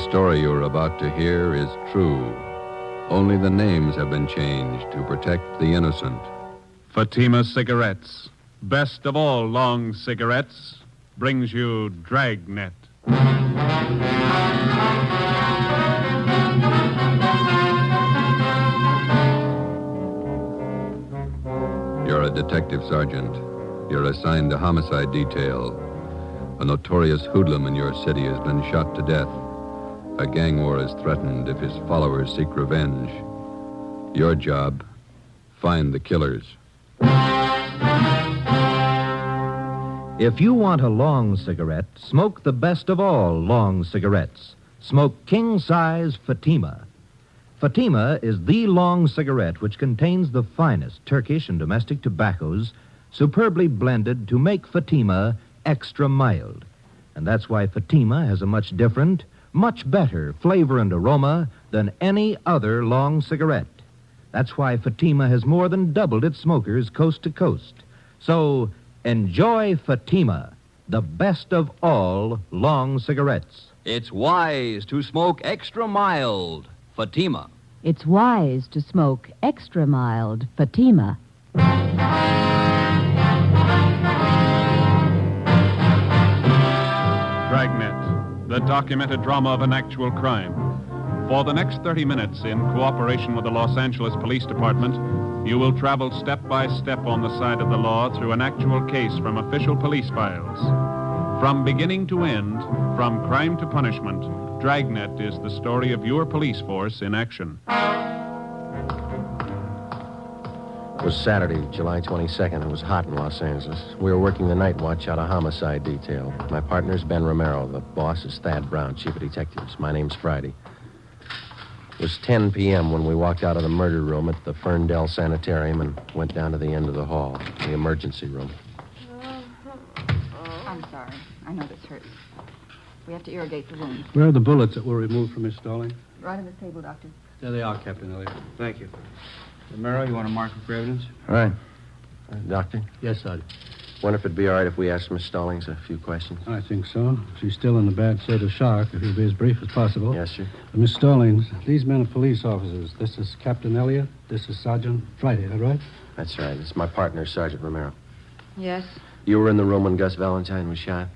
story you're about to hear is true. Only the names have been changed to protect the innocent. Fatima Cigarettes, best of all long cigarettes, brings you Dragnet. You're a detective sergeant. You're assigned to homicide detail. A notorious hoodlum in your city has been shot to death. A gang war is threatened if his followers seek revenge. Your job, find the killers. If you want a long cigarette, smoke the best of all long cigarettes. Smoke king-size Fatima. Fatima is the long cigarette which contains the finest Turkish and domestic tobaccos superbly blended to make Fatima extra mild. And that's why Fatima has a much different, much better flavor and aroma than any other long cigarette. That's why Fatima has more than doubled its smokers coast to coast. So enjoy Fatima, the best of all long cigarettes. It's wise to smoke extra mild. Fatima. It's wise to smoke extra mild Fatima. Dragnet, the documented drama of an actual crime. For the next 30 minutes, in cooperation with the Los Angeles Police Department, you will travel step by step on the side of the law through an actual case from official police files. From beginning to end, from crime to punishment, Dragnet is the story of your police force in action. It was Saturday, July 22nd. It was hot in Los Angeles. We were working the night watch out of homicide detail. My partner's Ben Romero. The boss is Thad Brown, chief of detectives. My name's Friday. It was 10 p.m. when we walked out of the murder room at the Ferndale Sanitarium and went down to the end of the hall, the emergency room. I'm sorry. I know this hurts. We have to irrigate the wound. Where are the bullets that were removed from Miss Stalling? Right on this table, Doctor. There they are, Captain Elliott. Thank you. Romero, you want to mark it for evidence? All right. Doctor? Yes, Sergeant. Wonder if it'd be all right if we asked Miss Stallings a few questions? I think so. She's still in a bad state of shock, if you'll be as brief as possible. Yes, sir. Miss Stallings, these men are police officers. This is Captain Elliott. This is Sergeant Friday, is that right? That's right. It's my partner, Sergeant Romero. Yes. You were in the room when Gus Valentine was shot?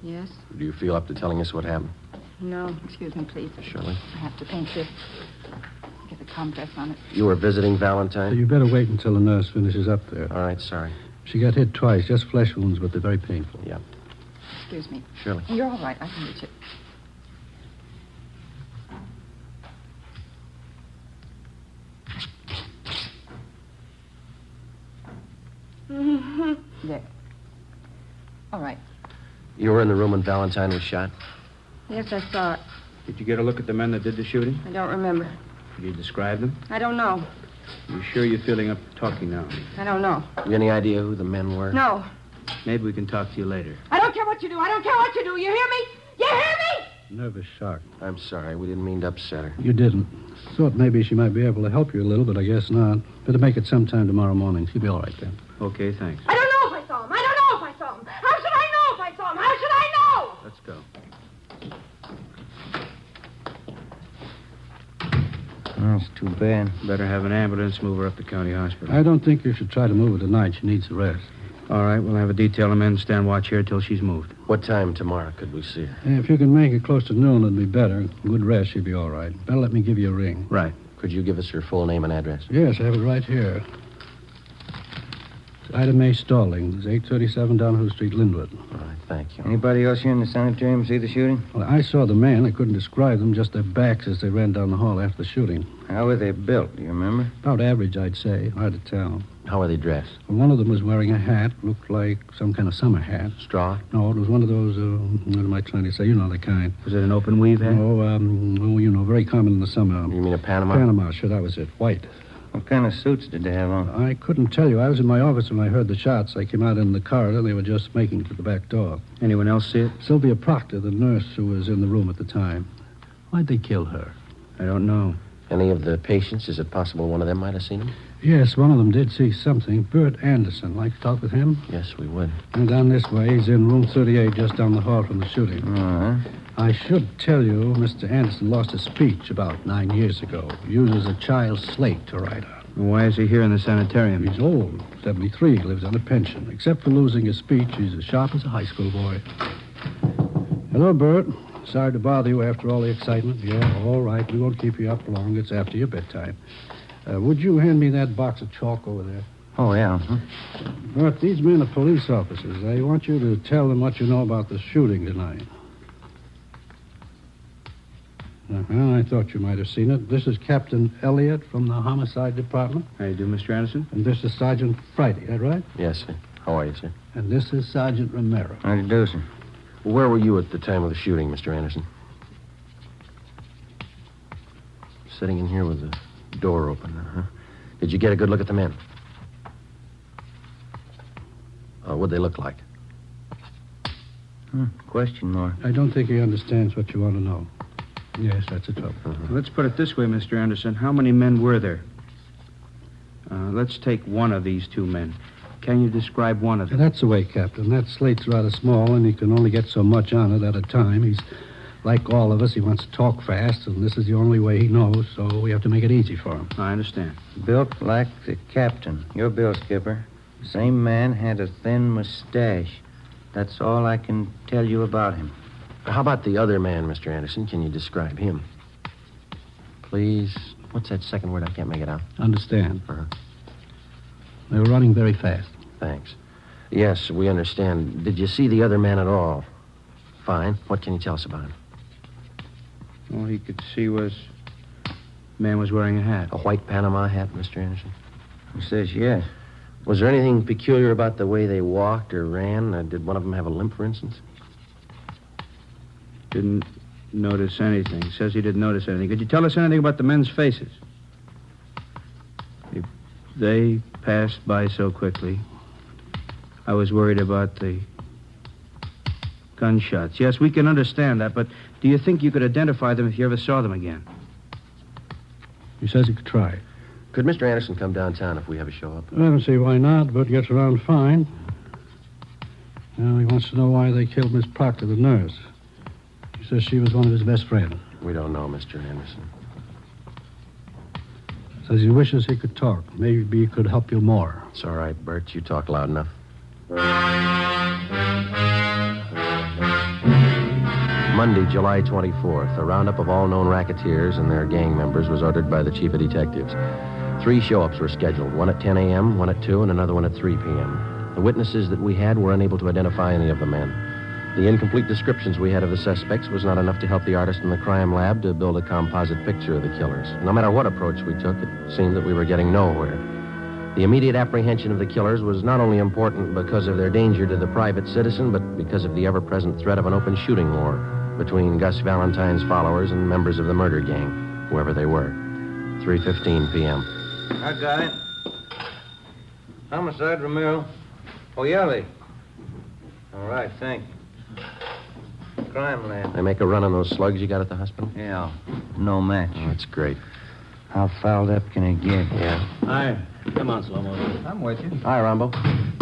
Yes. Do you feel up to telling us what happened? No. Excuse me, please. Surely. I have to paint this. Get the compress on it. You were visiting So Valentine? you better wait until the nurse finishes up there. All right, sorry. She got hit twice, just flesh wounds, but they're very painful. Yeah. Excuse me. Surely. You're all right. I can reach it. There. All right. You were in the room when Valentine was shot? Yes, I saw it. Did you get a look at the men that did the shooting? I don't remember. Could you describe them? I don't know. You sure you're feeling up to talking now? I don't know. You any idea who the men were? No. Maybe we can talk to you later. I don't care what you do. I don't care what you do. You hear me? You hear me? Nervous shock. I'm sorry. We didn't mean to upset her. You didn't. Thought maybe she might be able to help you a little, but I guess not. Better make it sometime tomorrow morning. She'll be all right then. Okay, thanks. I don't know if I saw him. I don't know if I saw him. How should I know if I saw him? How should I know? Let's go. That's too bad. Better have an ambulance move her up to county hospital. I don't think you should try to move her tonight. She needs a rest. All right, we'll have a detail of men stand watch here till she's moved. What time tomorrow could we see her? If you can make it close to noon, it'd be better. Good rest, she'll be all right. Better let me give you a ring. Right. Could you give us her full name and address? Yes, I have it right here. It's Ida Mae Stallings, 837 Donohue Street, Linwood. All right, thank you. Anybody else here in the sanitarium see the shooting? Well, I saw the man. I couldn't describe them, just their backs as they ran down the hall after the shooting. How were they built, do you remember? About average, I'd say. Hard to tell. How are they dressed? Well, one of them was wearing a hat. Looked like some kind of summer hat. Straw? No, it was one of those, what am I trying to say? You know the kind. Was it an open weave hat? Very common in the summer. You mean a Panama? Panama, sure, that was it. White. What kind of suits did they have on? I couldn't tell you. I was in my office when I heard the shots. I came out in the corridor. They were just making it to the back door. Anyone else see it? Sylvia Proctor, the nurse who was in the room at the time. Why'd they kill her? I don't know. Any of the patients? Is it possible one of them might have seen him? Yes, one of them did see something. Bert Anderson. Like to talk with him? Yes, we would. And down this way. He's in room 38, just down the hall from the shooting. Uh-huh. I should tell you, Mr. Anderson lost his speech about 9 years ago. He uses a child's slate to write on. Why is he here in the sanitarium? He's old, 73, lives on a pension. Except for losing his speech, he's as sharp as a high school boy. Hello, Bert. Sorry to bother you after all the excitement. Yeah, all right. We won't keep you up long. It's after your bedtime. Would you hand me that box of chalk over there? Oh, yeah. Bert, these men are police officers. I want you to tell them what you know about the shooting tonight. I thought you might have seen it. This is Captain Elliott from the Homicide Department. How you do, Mr. Anderson? And this is Sergeant Friday, is that right? Yes, sir. How are you, sir? And this is Sergeant Romero. How do you do, sir? Where were you at the time of the shooting, Mr. Anderson? Sitting in here with the door open, huh? Did you get a good look at the men? What'd they look like? Question mark. I don't think he understands what you want to know. Yes, that's a trouble. Let's put it this way, Mr. Anderson. How many men were there? Let's take one of these two men. Can you describe one of them? That's the way, Captain. That slate's rather small, and he can only get so much on it at a time. He's like all of us. He wants to talk fast, and this is the only way he knows, so we have to make it easy for him. I understand. Built like the captain. Your bill, Skipper. Same man had a thin mustache. That's all I can tell you about him. How about the other man, Mr. Anderson? Can you describe him? Please. What's that second word? I can't make it out. Understand. Uh-huh. They were running very fast. Thanks. Yes, we understand. Did you see the other man at all? Fine. What can you tell us about him? All he could see was... man was wearing a hat. A white Panama hat, Mr. Anderson? He says yes. Was there anything peculiar about the way they walked or ran? Did one of them have a limp, for instance? Didn't notice anything. Says he didn't notice anything. Could you tell us anything about the men's faces? They passed by so quickly. I was worried about the gunshots. Yes, we can understand that, but do you think you could identify them if you ever saw them again? He says he could try. Could Mr. Anderson come downtown if we have a show up? I don't see why not, but gets around fine. Now he wants to know why they killed Miss Proctor, the nurse. He says she was one of his best friends. We don't know, Mr. Anderson. Says he wishes he could talk. Maybe he could help you more. It's all right, Bert. You talk loud enough. Monday, July 24th, a roundup of all known racketeers and their gang members was ordered by the chief of detectives. 3 show-ups were scheduled, one at 10 a.m., one at 2, and another one at 3 p.m. The witnesses that we had were unable to identify any of the men. The incomplete descriptions we had of the suspects was not enough to help the artist in the crime lab to build a composite picture of the killers. No matter what approach we took, it seemed that we were getting nowhere. The immediate apprehension of the killers was not only important because of their danger to the private citizen, but because of the ever-present threat of an open shooting war between Gus Valentine's followers and members of the murder gang, whoever they were. 3:15 p.m. I got it. Homicide, Romero. Oh, Yelly. All right, thank you. Crime lab. They make a run on those slugs you got at the hospital? Yeah, no match. Oh, that's great. How fouled up can it get? Yeah. Hi. Come on, Slow-Mo. I'm with you. Hi, Rambo.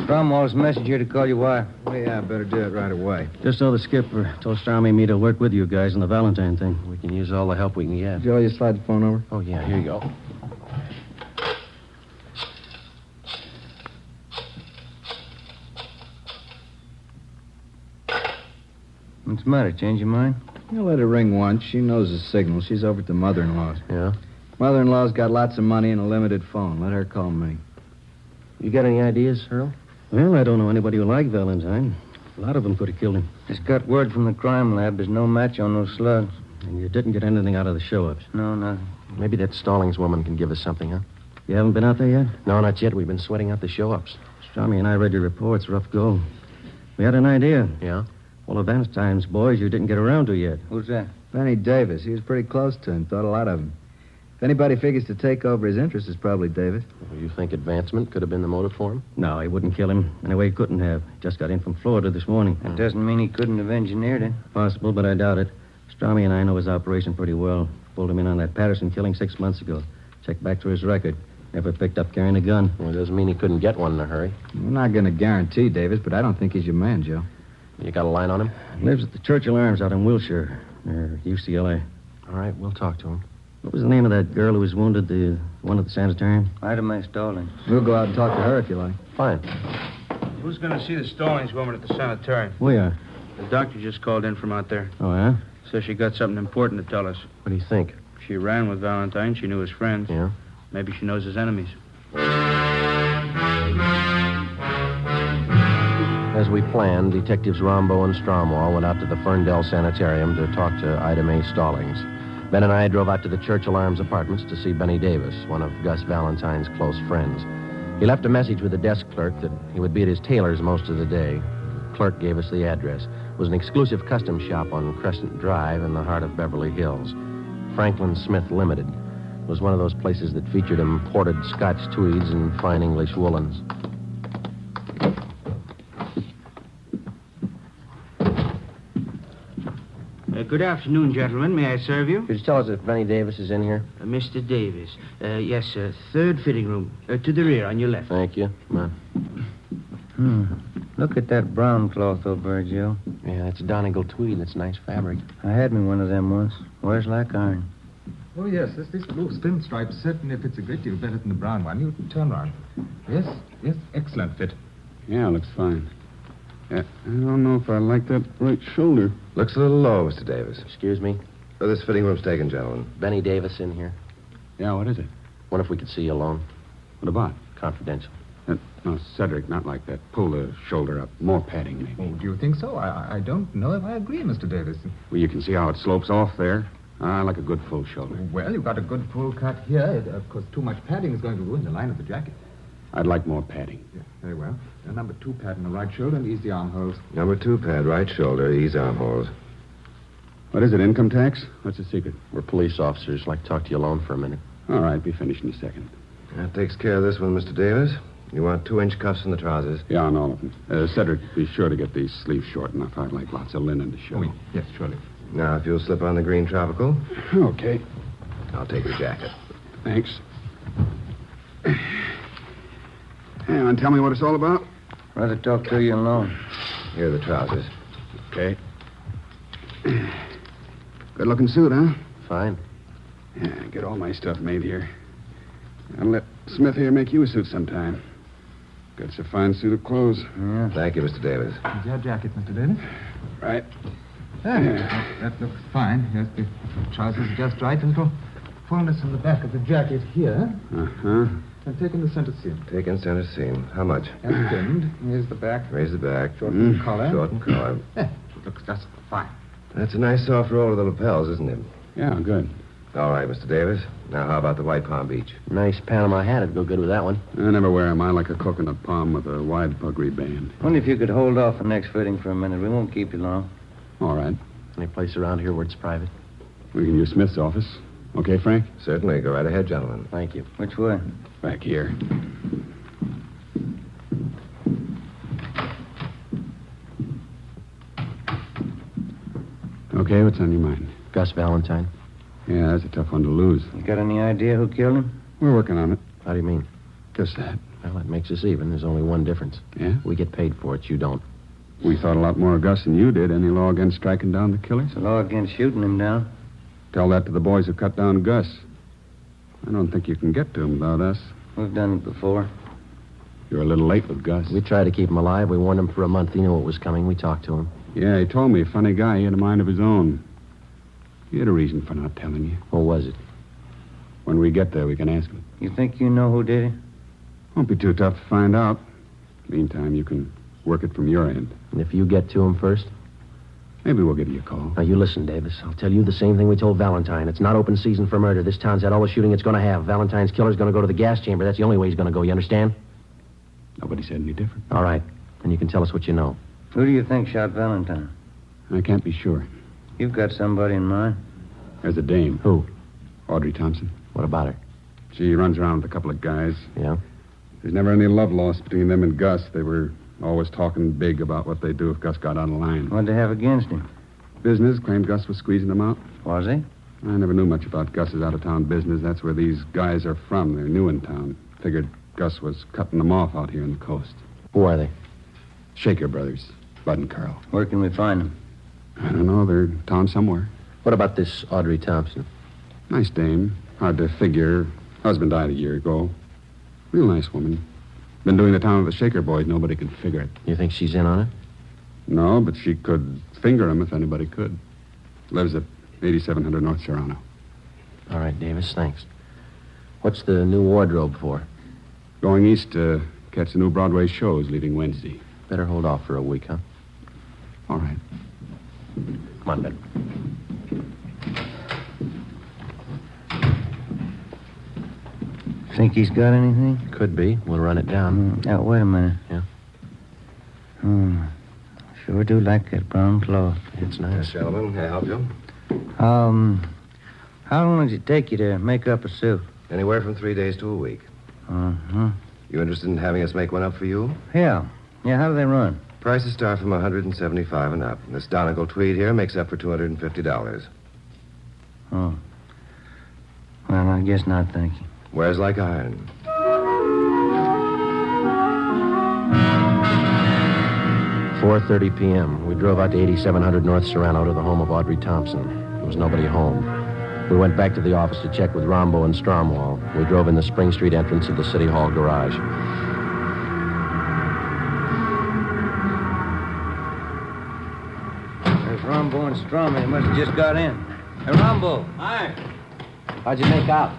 Cromwell's message here to call you why. Well, yeah, I better do it right away. Just so the skipper told Starmy me to work with you guys on the Valentine thing. We can use all the help we can get. Joe, you slide the phone over? Oh, yeah, here you go. What's the matter? Change your mind? You let her ring once. She knows the signal. She's over at the mother-in-law's. Yeah? Mother-in-law's got lots of money and a limited phone. Let her call me. You got any ideas, Earl? Well, I don't know anybody who liked Valentine. A lot of them could have killed him. Just got word from the crime lab. There's no match on those slugs. And you didn't get anything out of the show-ups. No, nothing. Maybe that Stallings woman can give us something, huh? You haven't been out there yet? No, not yet. We've been sweating out the show-ups. Starmy and I read your reports. Rough go. We had an idea. Yeah? One of Valentine's boys you didn't get around to yet. Who's that? Benny Davis. He was pretty close to him. Thought a lot of him. If anybody figures to take over his interest, it's probably Davis. Well, you think advancement could have been the motive for him? No, he wouldn't kill him. Anyway, he couldn't have. Just got in from Florida this morning. That doesn't mean he couldn't have engineered it. Possible, but I doubt it. Starmy and I know his operation pretty well. Pulled him in on that Patterson killing 6 months ago. Checked back through his record. Never picked up carrying a gun. Well, it doesn't mean he couldn't get one in a hurry. I'm not going to guarantee Davis, but I don't think he's your man, Joe. You got a line on him? Lives at the Churchill Arms out in Wilshire, near UCLA. All right, we'll talk to him. What was the name of that girl who was wounded, the one at the sanitarium? Ida Mae Stallings. We'll go out and talk to her if you like. Fine. Who's going to see the Stallings woman at the sanitarium? We are. The doctor just called in from out there. Oh, yeah? Says she got something important to tell us. What do you think? She ran with Valentine. She knew his friends. Yeah? Maybe she knows his enemies. As we planned, Detectives Rombo and Stromwall went out to the Ferndale Sanitarium to talk to Ida Mae Stallings. Ben and I drove out to the Churchill Arms apartments to see Benny Davis, one of Gus Valentine's close friends. He left a message with the desk clerk that he would be at his tailor's most of the day. The clerk gave us the address. It was an exclusive custom shop on Crescent Drive in the heart of Beverly Hills. Franklin Smith Limited. It was one of those places that featured imported Scotch tweeds and fine English woolens. Good afternoon, gentlemen. May I serve you? Could you tell us if Benny Davis is in here? Mr. Davis. Yes, sir. Third fitting room. To the rear, on your left. Thank you. Come on. Look at that brown cloth over there, Joe. Yeah, that's Donegal tweed. That's nice fabric. I had me one of them once. Wears like iron. Oh, yes, this blue pinstripe certainly fits a great deal better than the brown one. You turn round. Yes, excellent fit. Yeah, looks fine. I don't know if I like that right shoulder. Looks a little low, Mr. Davis. Excuse me? This fitting room's taken, gentlemen. Benny Davis in here. Yeah, what is it? Wonder if we could see you alone. What about? Confidential. No, Cedric, not like that. Pull the shoulder up. More padding, maybe. Oh, do you think so? I don't know if I agree, Mr. Davis. Well, you can see how it slopes off there. I like a good full shoulder. Well, you've got a good full cut here. Of course, too much padding is going to ruin the line of the jacket. I'd like more padding. Yeah, very well. A number 2 pad in the right shoulder and ease the armholes. Number 2 pad, right shoulder, ease armholes. What is it, income tax? What's the secret? We're police officers. Like to talk to you alone for a minute. All right, be finished in a second. That takes care of this one, Mr. Davis. You want 2-inch cuffs in the trousers? Yeah, on all of them. Cedric, be sure to get these sleeves short enough. I'd like lots of linen to show. Oh, yes, surely. Now, if you'll slip on the green tropical. Okay. I'll take your jacket. Thanks. Hey, want to tell me what it's all about? Rather talk to you alone. Here are the trousers. Okay. Good-looking suit, huh? Fine. Yeah, get all my stuff made here. I'll let Smith here make you a suit sometime. Got a fine suit of clothes. Yeah. Thank you, Mr. Davis. Is your jacket, Mr. Davis? Right. That looks fine. Yes, the trousers are just right. A little fullness in the back of the jacket here. Uh-huh. And taking the center seam. Taking center seam. How much? And pinned. Here's the back. Raise the back. Shorten the collar. Shorten collar. It looks just fine. That's a nice soft roll of the lapels, isn't it? Yeah, good. All right, Mr. Davis. Now, how about the white Palm Beach? Nice Panama hat. It'd go good with that one. I never wear 'em. I like a coconut palm with a wide puggree band. Wonder if you could hold off the next fitting for a minute. We won't keep you long. All right. Any place around here where it's private? We can use Smith's office. Okay, Frank? Certainly. Go right ahead, gentlemen. Thank you. Which way? Back here. Okay, what's on your mind? Gus Valentine. Yeah, that's a tough one to lose. You got any idea who killed him? We're working on it. How do you mean? Just that. Well, that makes us even. There's only one difference. Yeah? We get paid for it. You don't. We thought a lot more of Gus than you did. Any law against striking down the killers? The law against shooting him down. Tell that to the boys who cut down Gus. I don't think you can get to him without us. We've done it before. You're a little late with Gus. We tried to keep him alive. We warned him for a month. He knew what was coming. We talked to him. Yeah, he told me. Funny guy. He had a mind of his own. He had a reason for not telling you. What was it? When we get there, we can ask him. You think you know who did it? Won't be too tough to find out. Meantime, you can work it from your end. And if you get to him first? Maybe we'll give you a call. Now, you listen, Davis. I'll tell you the same thing we told Valentine. It's not open season for murder. This town's had all the shooting it's going to have. Valentine's killer's going to go to the gas chamber. That's the only way he's going to go. You understand? Nobody said any different. All right. And you can tell us what you know. Who do you think shot Valentine? I can't be sure. You've got somebody in mind. There's a dame. Who? Audrey Thompson. What about her? She runs around with a couple of guys. Yeah? There's never any love lost between them and Gus. They were always talking big about what they'd do if Gus got on the line. What'd they have against him? Business claimed Gus was squeezing them out. Was he? I never knew much about Gus's out-of-town business. That's where these guys are from. They're new in town. Figured Gus was cutting them off out here on the coast. Who are they? Shaker Brothers. Bud and Carl. Where can we find them? I don't know. They're in town somewhere. What about this Audrey Thompson? Nice dame. Hard to figure. Husband died a year ago. Real nice woman. Been doing the town with the Shaker boys. Nobody can figure it. You think she's in on it? No, but she could finger him if anybody could. Lives at 8700 North Serrano. All right, Davis, thanks. What's the new wardrobe for? Going east to catch the new Broadway shows leaving Wednesday. Better hold off for a week, huh? All right. Come on, Ben. Think he's got anything? Could be. We'll run it down. Now, wait a minute. Yeah? Sure do like that brown cloth. It's nice. Yes, gentlemen, can I help you? How long does it take you to make up a suit? Anywhere from 3 days to a week. Uh-huh. You interested in having us make one up for you? Yeah. Yeah, how do they run? Prices start from $175 and up. This Donegal tweed here makes up for $250. Oh. Well, I guess not, thank you. Wears like iron. $4:30 p.m. We drove out to 8700 North Serrano to the home of Audrey Thompson. There was nobody home. We went back to the office to check with Rombo and Stromwall. We drove in the Spring Street entrance of the City Hall garage. There's Rombo and Strawman. They must have just got in. Hey, Rombo. Hi. How'd you make out?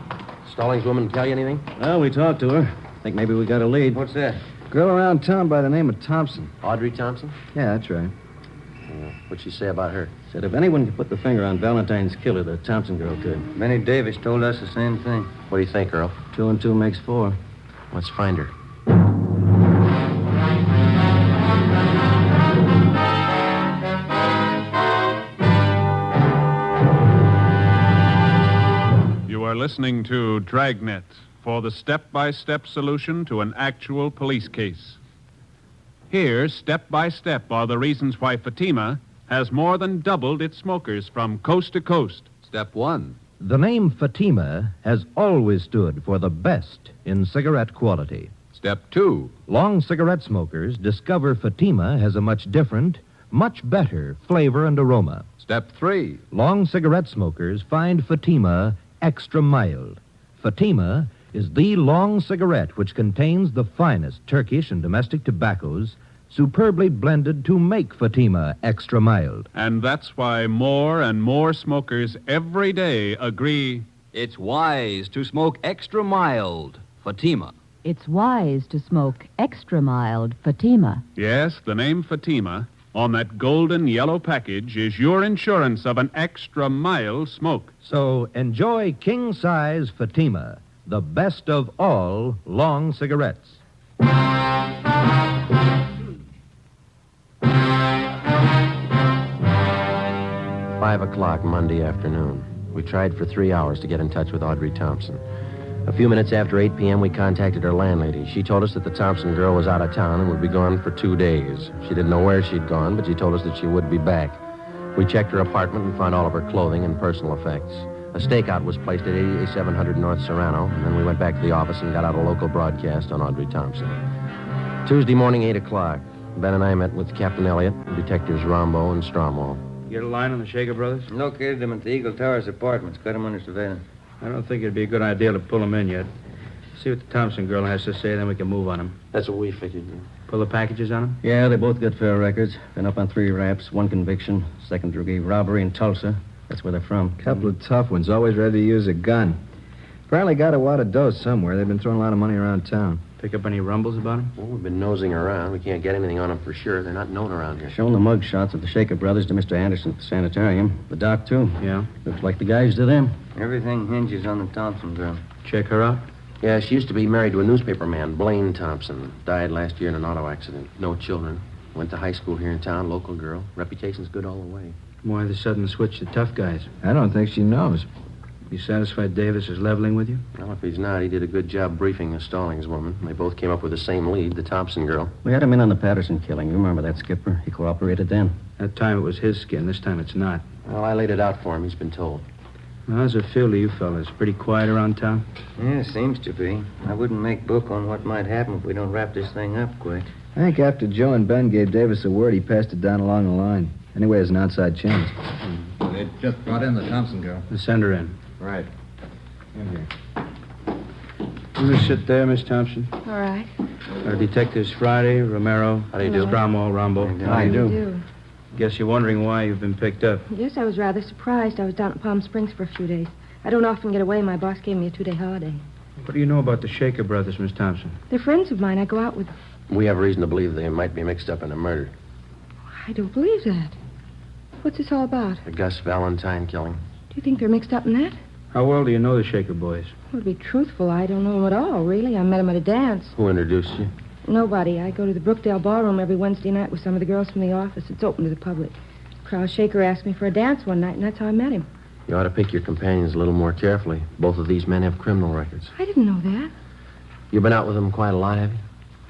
Stallings woman tell you anything? Well, we talked to her. Think maybe we got a lead. What's that? Girl around town by the name of Thompson. Audrey Thompson? Yeah, that's right. What'd she say about her? Said if anyone could put the finger on Valentine's killer, the Thompson girl could. Benny Davis told us the same thing. What do you think, Earl? 2 and 2 makes 4. Let's find her. You are listening to Dragnet for the step-by-step solution to an actual police case. Here, step by step, are the reasons why Fatima has more than doubled its smokers from coast to coast. Step 1. The name Fatima has always stood for the best in cigarette quality. Step 2. Long cigarette smokers discover Fatima has a much different, much better flavor and aroma. Step 3. Long cigarette smokers find Fatima extra mild. Fatima is the long cigarette which contains the finest Turkish and domestic tobaccos superbly blended to make Fatima extra mild. And that's why more and more smokers every day agree It's wise to smoke extra mild, Fatima. It's wise to smoke extra mild Fatima. yes, the name Fatima on that golden yellow package is your insurance of an extra mild smoke. So enjoy king-size Fatima, the best of all long cigarettes. 5 o'clock Monday afternoon. We tried for 3 hours to get in touch with Audrey Thompson. A few minutes after 8 p.m., we contacted her landlady. She told us that the Thompson girl was out of town and would be gone for 2 days. She didn't know where she'd gone, but she told us that she would be back. We checked her apartment and found all of her clothing and personal effects. A stakeout was placed at 8700 North Serrano, and then we went back to the office and got out a local broadcast on Audrey Thompson. Tuesday morning, 8 o'clock. Ben and I met with Captain Elliott, Detectives Rombo and Stromwall. You get a line on the Shaker brothers? Located them at the Eagle Towers apartments. Got them under surveillance. I don't think it'd be a good idea to pull them in yet. See what the Thompson girl has to say, then we can move on them. That's what we figured. Pull the packages on them? Yeah, they both got fair records. Been up on 3 raps, 1 conviction, second-degree robbery in Tulsa. That's where they're from. Couple of tough ones, always ready to use a gun. Apparently got a wad of dough somewhere. They've been throwing a lot of money around town. Pick up any rumbles about them? Well, we've been nosing around. We can't get anything on them for sure. They're not known around here. Shown the mug shots of the Shaker brothers to Mr. Anderson at the sanitarium. The doc, too. Yeah. Looks like the guys to them. Everything hinges on the Thompson girl. Check her out? Yeah, she used to be married to a newspaper man, Blaine Thompson. Died last year in an auto accident. No children. Went to high school here in town, local girl. Reputation's good all the way. Why the sudden switch to tough guys? I don't think she knows. You satisfied Davis is leveling with you? Well, if he's not, he did a good job briefing the Stallings woman. They both came up with the same lead, the Thompson girl. We had him in on the Patterson killing. You remember that, Skipper? He cooperated then. That time it was his skin. This time it's not. Well, I laid it out for him. He's been told. How's it feel to you fellas? Pretty quiet around town? Yeah, seems to be. I wouldn't make book on what might happen if we don't wrap this thing up quick. I think after Joe and Ben gave Davis a word, he passed it down along the line. Anyway, there's an outside chance. They just brought in the Thompson girl. Send her in. Right. In here. You just sit there, Miss Thompson. All right. Our detectives Friday, Romero, How do you do? Stromwell, Rombo. How do you do? Guess you're wondering why you've been picked up. Yes, I was rather surprised. I was down at Palm Springs for a few days. I don't often get away. My boss gave me a 2-day holiday. What do you know about the Shaker brothers, Miss Thompson? They're friends of mine. I go out with them. We have reason to believe they might be mixed up in a murder. I don't believe that. What's this all about? The Gus Valentine killing. Do you think they're mixed up in that? How well do you know the Shaker boys? Well, to be truthful, I don't know them at all, really. I met them at a dance. Who introduced you? Nobody. I go to the Brookdale Ballroom every Wednesday night with some of the girls from the office. It's open to the public. Carl Shaker asked me for a dance one night, and that's how I met him. You ought to pick your companions a little more carefully. Both of these men have criminal records. I didn't know that. You've been out with them quite a lot, have you?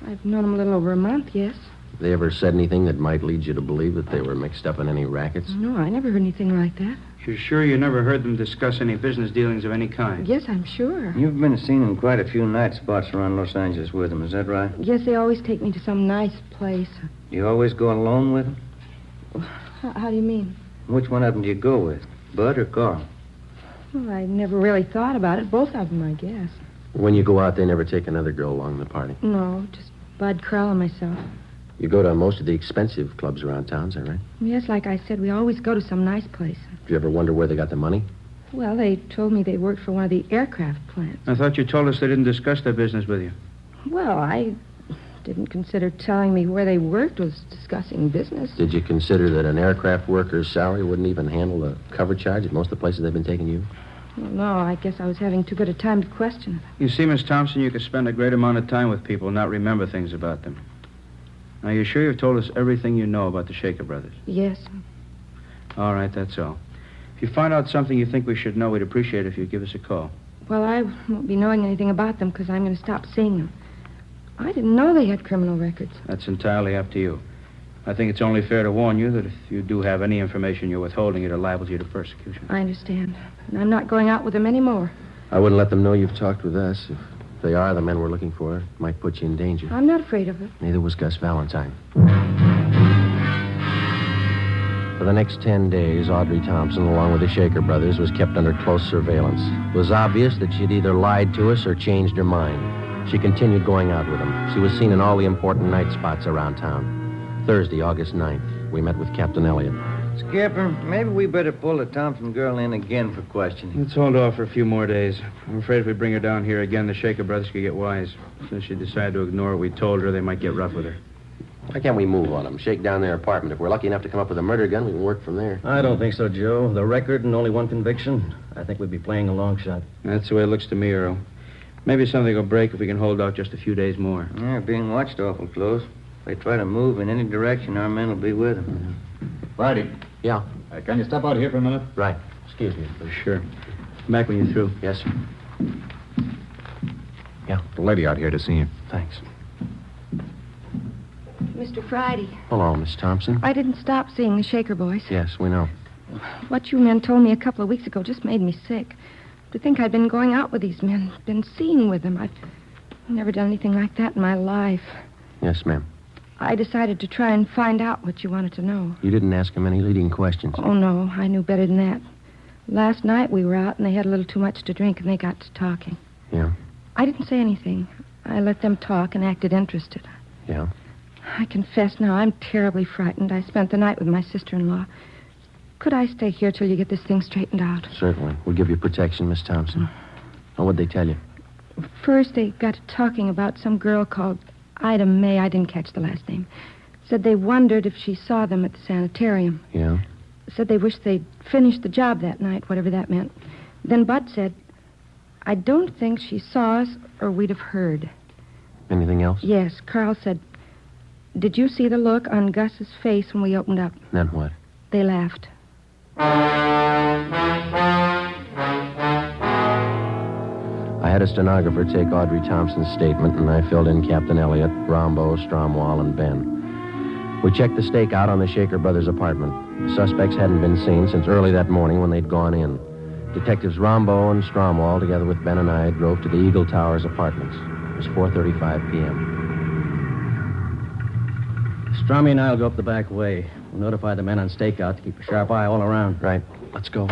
I've known them a little over a month, yes. They ever said anything that might lead you to believe that they were mixed up in any rackets? No, I never heard anything like that. You're sure you never heard them discuss any business dealings of any kind? Yes, I'm sure. You've been seen in quite a few night spots around Los Angeles with them, is that right? Yes, they always take me to some nice place. You always go alone with them? How do you mean? Which one of them do you go with, Bud or Carl? Well, I never really thought about it. Both of them, I guess. When you go out, they never take another girl along the party. No, just Bud, Carl, and myself. You go to most of the expensive clubs around town, is that right? Yes, like I said, we always go to some nice place. Do you ever wonder where they got the money? Well, they told me they worked for one of the aircraft plants. I thought you told us they didn't discuss their business with you. Well, I didn't consider telling me where they worked was discussing business. Did you consider that an aircraft worker's salary wouldn't even handle the cover charge at most of the places they've been taking you? Well, no, I guess I was having too good a time to question it. You see, Miss Thompson, you could spend a great amount of time with people and not remember things about them. Now, you're sure you've told us everything you know about the Shaker brothers? Yes. All right, that's all. If you find out something you think we should know, we'd appreciate it if you'd give us a call. Well, I won't be knowing anything about them because I'm going to stop seeing them. I didn't know they had criminal records. That's entirely up to you. I think it's only fair to warn you that if you do have any information you're withholding, it liable you to persecution. I understand. And I'm not going out with them anymore. I wouldn't let them know you've talked with us. If they are the men we're looking for, it might put you in danger. I'm not afraid of it. Neither was Gus Valentine. For the next 10 days, Audrey Thompson, along with the Shaker brothers, was kept under close surveillance. It was obvious that she'd either lied to us or changed her mind. She continued going out with them. She was seen in all the important night spots around town. Thursday, August 9th, we met with Captain Elliott. Skipper, maybe we better pull the Thompson girl in again for questioning. Let's hold off for a few more days. I'm afraid if we bring her down here again, the Shaker brothers could get wise. Since she decided to ignore what we told her, they might get rough with her. Why can't we move on them? Shake down their apartment. If we're lucky enough to come up with a murder gun, we can work from there. I don't think so, Joe. The record and only one conviction. I think we'd be playing a long shot. That's the way it looks to me, Earl. Maybe something will break if we can hold out just a few days more. Yeah, being watched awful close. If they try to move in any direction, our men will be with them. Friday. Yeah. Can you step out here for a minute? Right. Excuse me. Sure. Come back when you're through. Yes, sir. Yeah. The lady out here to see you. Thanks. Mr. Friday, Hello, Miss Thompson. I didn't stop seeing the Shaker boys. Yes, we know. What you men told me a couple of weeks ago just made me sick. To think I'd been going out with these men, been seen with them. I've never done anything like that in my life. Yes, ma'am. I decided to try and find out what you wanted to know. You didn't ask him any leading questions. Oh, no, I knew better than that. Last night we were out and they had a little too much to drink and they got to talking. Yeah? I didn't say anything. I let them talk and acted interested. Yeah? I confess now, I'm terribly frightened. I spent the night with my sister-in-law. Could I stay here till you get this thing straightened out? Certainly. We'll give you protection, Miss Thompson. Now, what'd they tell you? First, they got to talking about some girl called Ida May. I didn't catch the last name. Said they wondered if she saw them at the sanitarium. Yeah? Said they wished they'd finished the job that night, whatever that meant. Then Bud said, I don't think she saw us or we'd have heard. Anything else? Yes, Carl said, did you see the look on Gus's face when we opened up? Then what? They laughed. I had a stenographer take Audrey Thompson's statement, and I filled in Captain Elliott, Rombo, Stromwall, and Ben. We checked the stakeout on the Shaker brothers' apartment. The suspects hadn't been seen since early that morning when they'd gone in. Detectives Rombo and Stromwall, together with Ben and I, drove to the Eagle Towers apartments. It was 4:35 p.m. Strommy and I'll go up the back way. We'll notify the men on stakeout to keep a sharp eye all around. Right. Let's go.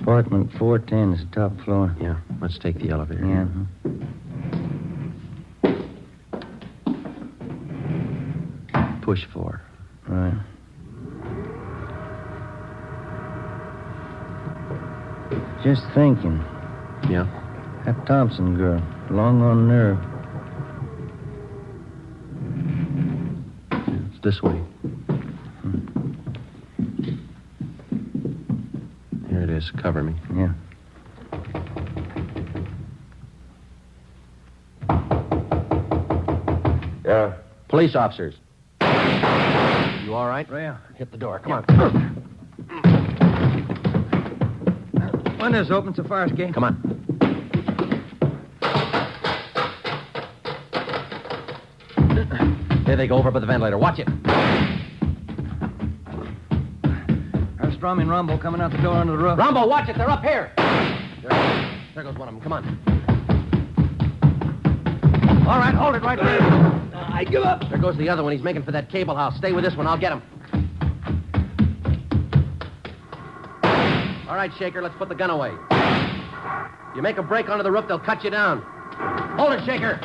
Apartment 410 is the top floor. Yeah, let's take the elevator. Yeah. Push 4. Right. Just thinking. Yeah? That Thompson girl, long on nerve. It's this way. Here it is. Cover me. Yeah. Yeah. Police officers. You all right? Yeah. Hit the door. Come on. Window's open so far as gate. Come on. There they go over by the ventilator. Watch it. There's Strommy and Rombo coming out the door under the roof. Rombo, watch it. They're up here. There goes one of them. Come on. All right, hold it right there. I give up. There goes the other one. He's making for that cable house. Stay with this one. I'll get him. All right, Shaker, let's put the gun away. You make a break onto the roof, they'll cut you down. Hold it, Shaker.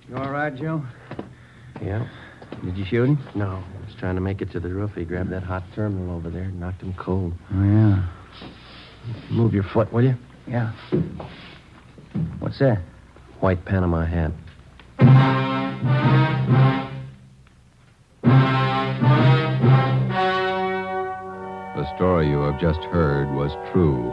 You all right, Joe? Yeah. Did you shoot him? No, he was trying to make it to the roof. He grabbed that hot terminal over there and knocked him cold. Oh, yeah. Move your foot, will you? Yeah. What's that? White Panama hat. The story you have just heard was true.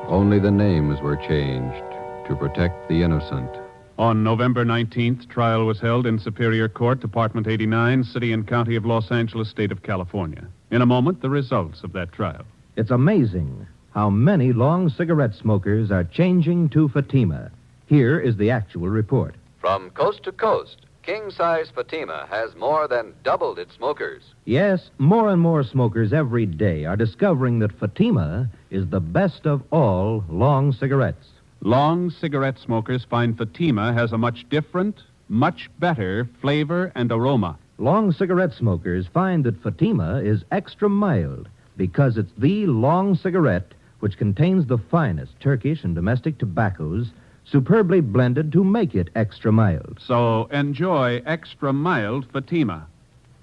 Only the names were changed to protect the innocent. On November 19th, trial was held in Superior Court, Department 89, City and County of Los Angeles, State of California. In a moment, the results of that trial. It's amazing how many long cigarette smokers are changing to Fatima. Here is the actual report. From coast to coast, king-size Fatima has more than doubled its smokers. Yes, more and more smokers every day are discovering that Fatima is the best of all long cigarettes. Long cigarette smokers find Fatima has a much different, much better flavor and aroma. Long cigarette smokers find that Fatima is extra mild because it's the long cigarette which contains the finest Turkish and domestic tobaccos superbly blended to make it extra mild. So enjoy extra mild Fatima.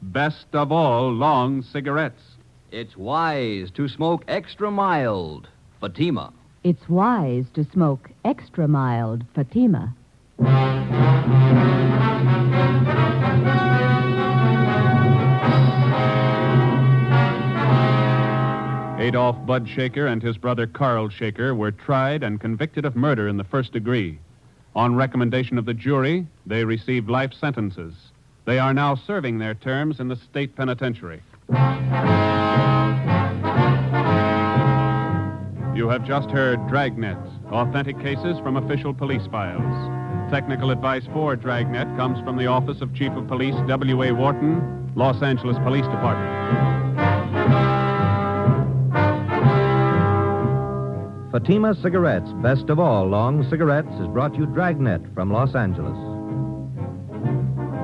Best of all long cigarettes. It's wise to smoke extra mild Fatima. It's wise to smoke extra mild Fatima. Adolph Bud Shaker and his brother Carl Shaker were tried and convicted of murder in the first degree. On recommendation of the jury, they received life sentences. They are now serving their terms in the state penitentiary. You have just heard Dragnet, authentic cases from official police files. Technical advice for Dragnet comes from the Office of Chief of Police W.A. Wharton, Los Angeles Police Department. Fatima Cigarettes, best of all long cigarettes, has brought you Dragnet from Los Angeles.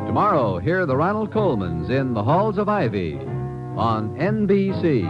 Tomorrow, hear the Ronald Colemans in the Halls of Ivy on NBC.